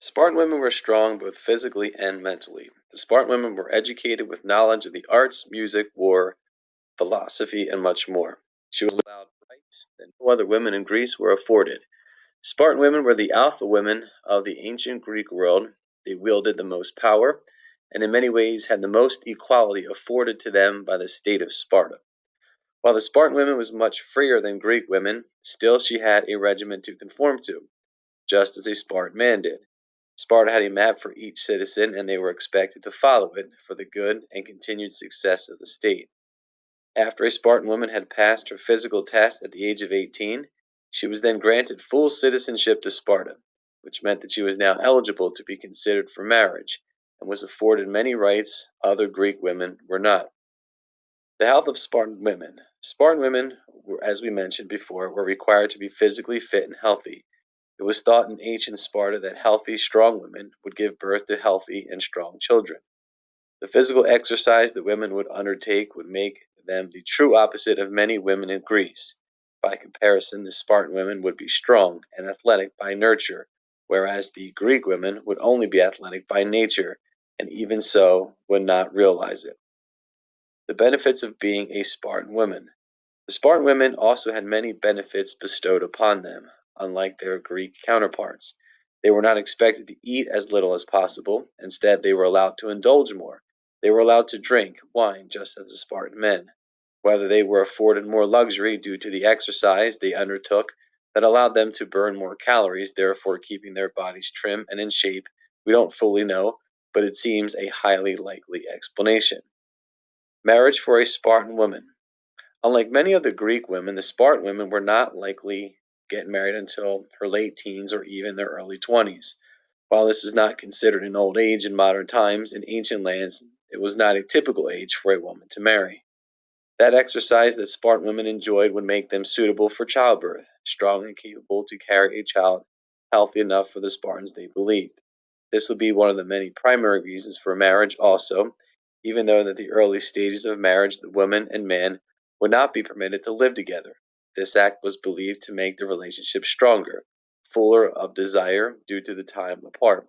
Spartan women were strong both physically and mentally. The Spartan women were educated with knowledge of the arts, music, war, philosophy, and much more. She was allowed rights that no other women in Greece were afforded. Spartan women were the alpha women of the ancient Greek world. They wielded the most power, and in many ways had the most equality afforded to them by the state of Sparta. While the Spartan woman was much freer than Greek women, still she had a regimen to conform to, just as a Spartan man did. Sparta had a map for each citizen, and they were expected to follow it for the good and continued success of the state. After a Spartan woman had passed her physical test at the age of 18, she was then granted full citizenship to Sparta, which meant that she was now eligible to be considered for marriage and was afforded many rights other Greek women were not. The health of Spartan women. Spartan women, as we mentioned before, were required to be physically fit and healthy. It was thought in ancient Sparta that healthy, strong women would give birth to healthy and strong children. The physical exercise that women would undertake would make them the true opposite of many women in Greece. By comparison, the Spartan women would be strong and athletic by nurture, whereas the Greek women would only be athletic by nature, and even so would not realize it. The benefits of being a Spartan woman. The Spartan women also had many benefits bestowed upon them, unlike their Greek counterparts. They were not expected to eat as little as possible. Instead, they were allowed to indulge more. They were allowed to drink wine just as the Spartan men. Whether they were afforded more luxury due to the exercise they undertook that allowed them to burn more calories, therefore keeping their bodies trim and in shape, we don't fully know, but it seems a highly likely explanation. Marriage for a Spartan woman. Unlike many of the Greek women, the Spartan women were not likely get married until her late teens or even their early 20s. While this is not considered an old age in modern times, in ancient lands it was not a typical age for a woman to marry. That exercise that Spartan women enjoyed would make them suitable for childbirth, strong and capable to carry a child healthy enough for the Spartans, they believed. This would be one of the many primary reasons for marriage also, even though in the early stages of marriage the woman and man would not be permitted to live together. This act was believed to make the relationship stronger, fuller of desire due to the time apart.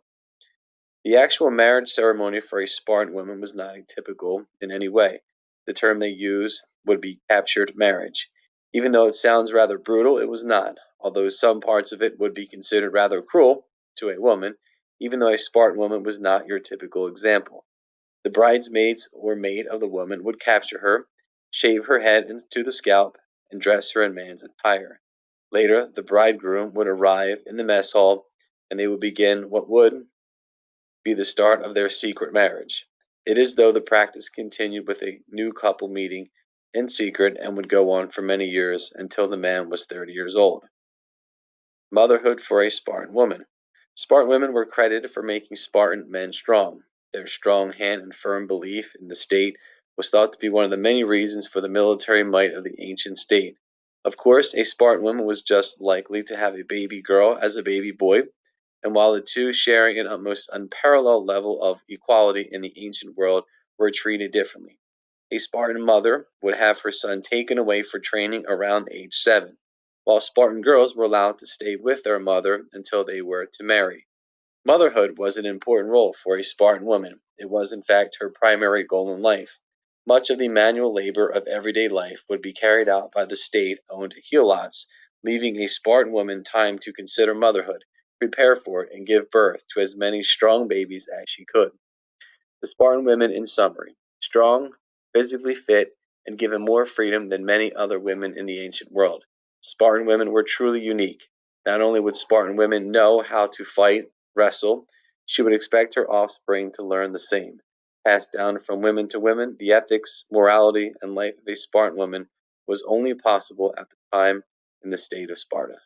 The actual marriage ceremony for a Spartan woman was not atypical in any way. The term they used would be captured marriage. Even though it sounds rather brutal, it was not, although some parts of it would be considered rather cruel to a woman, even though a Spartan woman was not your typical example. The bridesmaids or maid of the woman would capture her, shave her head to the scalp, and dress her in man's attire. Later, the bridegroom would arrive in the mess hall, and they would begin what would be the start of their secret marriage. It is though the practice continued with a new couple meeting in secret and would go on for many years until the man was 30 years old. Motherhood for a Spartan woman. Spartan women were credited for making Spartan men strong. Their strong hand and firm belief in the state was thought to be one of the many reasons for the military might of the ancient state. Of course, a Spartan woman was just likely to have a baby girl as a baby boy, and while the two sharing an almost unparalleled level of equality in the ancient world were treated differently. A Spartan mother would have her son taken away for training around age 7, while Spartan girls were allowed to stay with their mother until they were to marry. Motherhood was an important role for a Spartan woman. It was, in fact, her primary goal in life. Much of the manual labor of everyday life would be carried out by the state-owned helots, leaving a Spartan woman time to consider motherhood, prepare for it, and give birth to as many strong babies as she could. The Spartan women, in summary, strong, physically fit, and given more freedom than many other women in the ancient world. Spartan women were truly unique. Not only would Spartan women know how to fight, wrestle, she would expect her offspring to learn the same. Passed down from women to women, the ethics, morality, and life of a Spartan woman was only possible at the time in the state of Sparta.